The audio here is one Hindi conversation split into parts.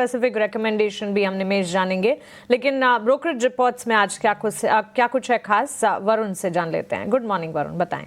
स्पेसिफिक रिकमेंडेशन भी हम निमेश जानेंगे, लेकिन ब्रोकरेज रिपोर्ट्स में आज क्या कुछ है खास, वरुण से जान लेते हैं। गुड मॉर्निंग वरुण, बताएं।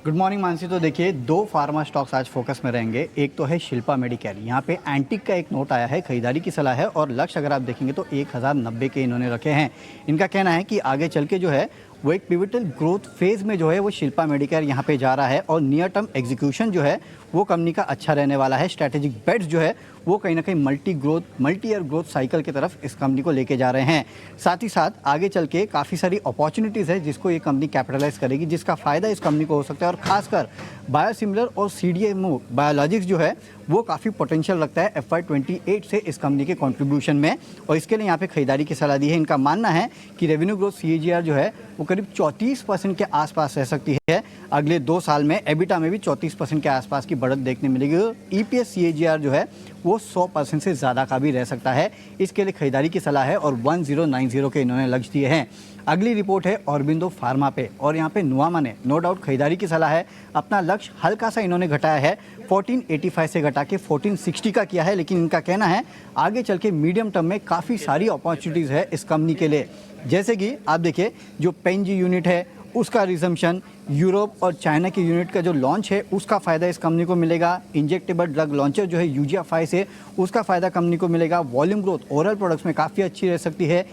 Good morning Mansi. तो देखिए, दो फार्मा स्टॉक्स आज फोकस में रहेंगे। एक तो है शिल्पा मेडिकेयर। यहाँ पे एंटिक का एक नोट आया है, खरीदारी की सलाह है और लक्ष्य अगर आप देखेंगे तो 1090 के इन्होंने रखे हैं। इनका कहना है कि आगे चल के जो है वो एक पिवटल ग्रोथ फेज में जो है वो शिल्पा मेडिकेयर यहाँ पे जा रहा है और नियर टर्म एग्जीक्यूशन जो है वो कंपनी का अच्छा रहने वाला है। स्ट्रैटेजिक बेट्स जो है वो कहीं ना कहीं मल्टी ईयर ग्रोथ साइकिल की तरफ इस कंपनी को लेके जा रहे हैं। साथ ही साथ आगे चल के काफ़ी सारी अपॉर्चुनिटीज़ है जिसको ये कंपनी कैपिटलाइज करेगी, जिसका फ़ायदा इस कंपनी को हो सकता है। और खासकर बायोसिमिलर और सीडीएमओ बायोलॉजिक्स जो है वो काफ़ी पोटेंशियल लगता है FY28 से इस कंपनी के कंट्रीब्यूशन में, और इसके लिए यहाँ पे खरीदारी की सलाह दी है। इनका मानना है कि रेवेन्यू ग्रोथ CAGR जो है वो करीब 34% के आसपास रह सकती है अगले 2 साल में। एबिटा में भी 34% के आसपास की बढ़त देखने मिलेगी। EPS CAGR जो है वो 100% से ज़्यादा का भी रह सकता है। इसके लिए खरीदारी की सलाह है और 1090 के इन्होंने लक्ष्य दिए हैं। अगली रिपोर्ट है ऑरबिंदो फार्मा पे, और यहाँ पे नुआमा ने नो डाउट खरीदारी की सलाह है। अपना लक्ष्य हल्का सा इन्होंने घटाया है, 1485 से घटा के 1460 का किया है, लेकिन इनका कहना है आगे चल के मीडियम टर्म में काफ़ी सारी अपॉर्चुनिटीज़ है इस कंपनी के लिए। जैसे कि आप देखिए, जो पेंजी यूनिट है उसका रिजम्पशन, यूरोप और चाइना के यूनिट का जो लॉन्च है उसका फ़ायदा इस कंपनी को मिलेगा। इंजेक्टेबल ड्रग लॉन्चर जो है यूजिया 5 से, उसका फ़ायदा कंपनी को मिलेगा। वॉल्यूम ग्रोथ ओरल प्रोडक्ट्स में काफ़ी अच्छी रह सकती है।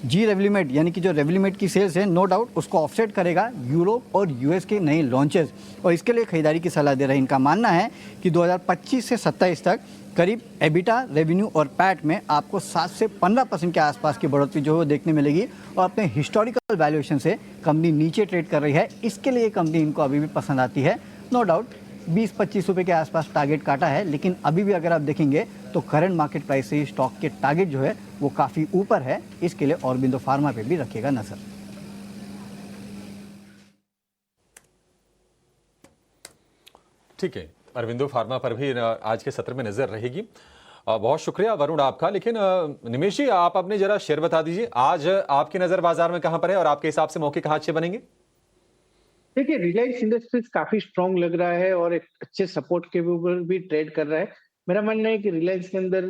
जी रेवलीमेड यानी कि जो रेवलीमेड की सेल्स है नो डाउट उसको ऑफसेट करेगा यूरोप और US के नए लॉन्चेस, और इसके लिए खरीदारी की सलाह दे रहे हैं। इनका मानना है कि 2025 से 27 तक करीब एबिटा, रेवेन्यू और पैट में आपको 7 से 15% के आसपास की बढ़ोतरी जो है वो देखने मिलेगी, और अपने हिस्टोरिकल वैल्यूएशन से कंपनी नीचे ट्रेड कर रही है। इसके लिए कंपनी इनको अभी भी पसंद आती है। नो डाउट 20-25 रुपये के आसपास टारगेट काटा है, लेकिन अभी भी अगर आप देखेंगे तो करंट मार्केट प्राइस से स्टॉक के टारगेट जो है वो काफ़ी ऊपर है। इसके लिए ऑरबिंदो फार्मा पे भी रखिएगा नजर। ठीक है, अरविंदो फार्मा पर भी आज के सत्र में नजर रहेगी। बहुत शुक्रिया वरुण आपका। लेकिन निमेश जी, आप अपने जरा शेयर बता दीजिए, आज आपकी नजर बाजार में कहां पर है और आपके हिसाब से मौके कहां अच्छे बनेंगे? देखिए, रिलायंस इंडस्ट्रीज काफी स्ट्रांग लग रहा है और एक अच्छे सपोर्ट के ऊपर भी ट्रेड कर रहा है। मेरा मानना है कि रिलायंस के अंदर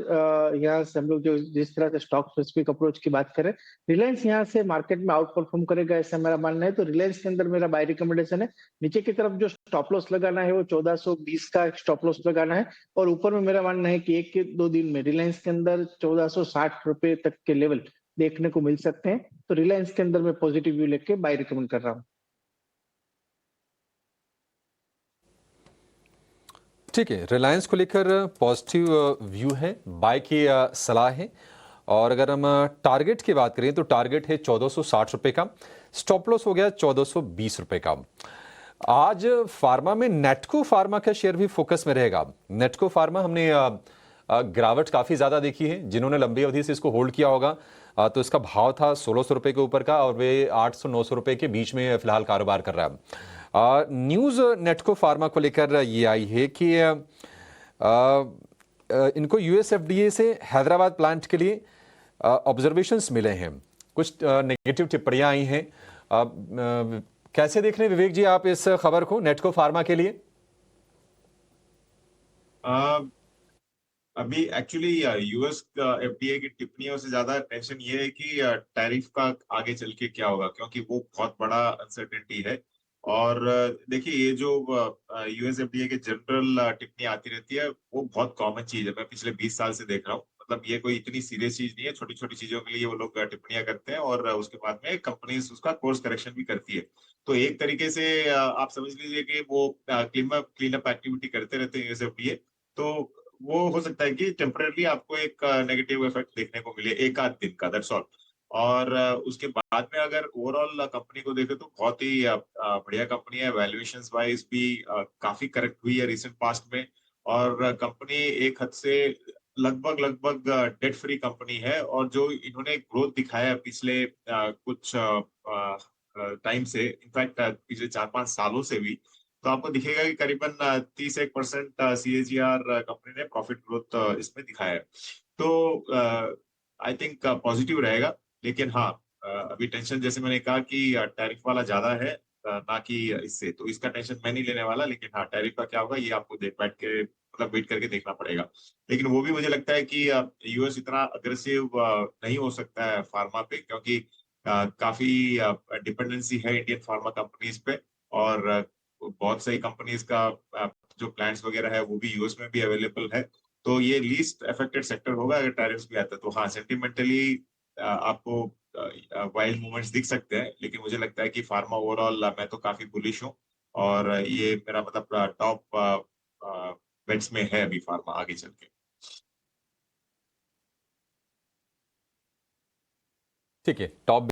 यहाँ से हम लोग जो जिस तरह से स्टॉक स्पेसिफिक अप्रोच की बात करें, रिलायंस यहाँ से मार्केट में आउट परफॉर्म करेगा ऐसा मेरा मानना है। तो रिलायंस के अंदर मेरा बाय रिकमेंडेशन है। नीचे की तरफ जो स्टॉप लॉस लगाना है वो 1420 का स्टॉप लॉस लगाना है, और ऊपर में मेरा मानना है कि 1-2 दिन में रिलायंस के अंदर 1460 रुपए तक के लेवल देखने को मिल सकते हैं। तो रिलायंस के अंदर मैं पॉजिटिव व्यू लेके बाय रिकमेंड कर रहा हूँ। ठीक है, रिलायंस को लेकर पॉजिटिव व्यू है, बाय की सलाह है। और अगर हम टारगेट की बात करें तो टारगेट है 1460 रुपए का, स्टॉप लॉस हो गया 1420 रुपए का। आज फार्मा में नेटको फार्मा का शेयर भी फोकस में रहेगा। नेटको फार्मा हमने गिरावट काफी ज्यादा देखी है। जिन्होंने लंबी अवधि से इसको होल्ड किया होगा तो इसका भाव था 1600 रुपए के ऊपर का, और वे 800-900 रुपए के बीच में फिलहाल कारोबार कर रहा है। न्यूज़ नेटको फार्मा को लेकर ये आई है कि इनको US FDA से हैदराबाद प्लांट के लिए ऑब्जर्वेशंस मिले हैं, कुछ नेगेटिव टिप्पणियां आई हैं। कैसे देख रहे हैं विवेक जी आप इस खबर को नेटको फार्मा के लिए? अभी एक्चुअली US FDA की टिप्पणियों से ज्यादा टेंशन ये है कि टैरिफ का आगे चल के क्या होगा, क्योंकि वो बहुत बड़ा अनसर्टेनिटी है। और देखिए, ये जो US FDA के जनरल टिप्पणी आती रहती है वो बहुत कॉमन चीज है। मैं पिछले 20 साल से देख रहा हूँ। मतलब ये कोई इतनी सीरियस चीज नहीं है। छोटी छोटी चीजों के लिए वो लोग टिप्पणियां करते हैं और उसके बाद में कंपनी उसका कोर्स करेक्शन भी करती है। तो एक तरीके से आप समझ लीजिए कि वो क्लीन अप एक्टिविटी करते रहते हैं US FDA। तो वो हो सकता है कि टेम्परेली आपको एक नेगेटिव इफेक्ट देखने को मिले एक आध दिन का, दैट्स ऑल। और उसके बाद में अगर ओवरऑल कंपनी को देखें तो बहुत ही बढ़िया कंपनी है। वैल्यूएशंस वाइज भी काफी करेक्ट हुई है रिसेंट पास्ट में। और कंपनी एक हद से लगभग लगभग डेट फ्री कंपनी है। और जो इन्होंने ग्रोथ दिखाया है पिछले कुछ टाइम से, इनफैक्ट पिछले 4-5 सालों से भी, तो आपको दिखेगा कि करीबन 31% CAGR कंपनी ने प्रॉफिट ग्रोथ इसमें दिखाया है। तो आई थिंक पॉजिटिव रहेगा। लेकिन हाँ, अभी टेंशन जैसे मैंने कहा कि टैरिफ वाला ज्यादा है ना कि इससे, तो इसका टेंशन मैं नहीं लेने वाला। लेकिन हाँ, टैरिफ का क्या होगा ये आपको देख बैठ के मतलब वेट करके देखना पड़ेगा। लेकिन वो भी मुझे लगता है कि यूएस इतना अग्रेसिव नहीं हो सकता है फार्मा पे, क्योंकि काफी डिपेंडेंसी है इंडियन फार्मा कंपनीज पे, और बहुत सारी कंपनीज का जो प्लांट्स वगैरह है वो भी यूएस में भी अवेलेबल है। तो ये लीस्ट अफेक्टेड सेक्टर होगा अगर टैरिफ्स भी आता है। तो हाँ, सेंटिमेंटली आपको वाइल्ड मूवमेंट्स दिख सकते हैं, लेकिन मुझे लगता है कि फार्मा ओवरऑल मैं तो काफी बुलिश हूँ, और ये मेरा मतलब टॉप बेट्स में है अभी फार्मा आगे चल के। ठीक है, टॉप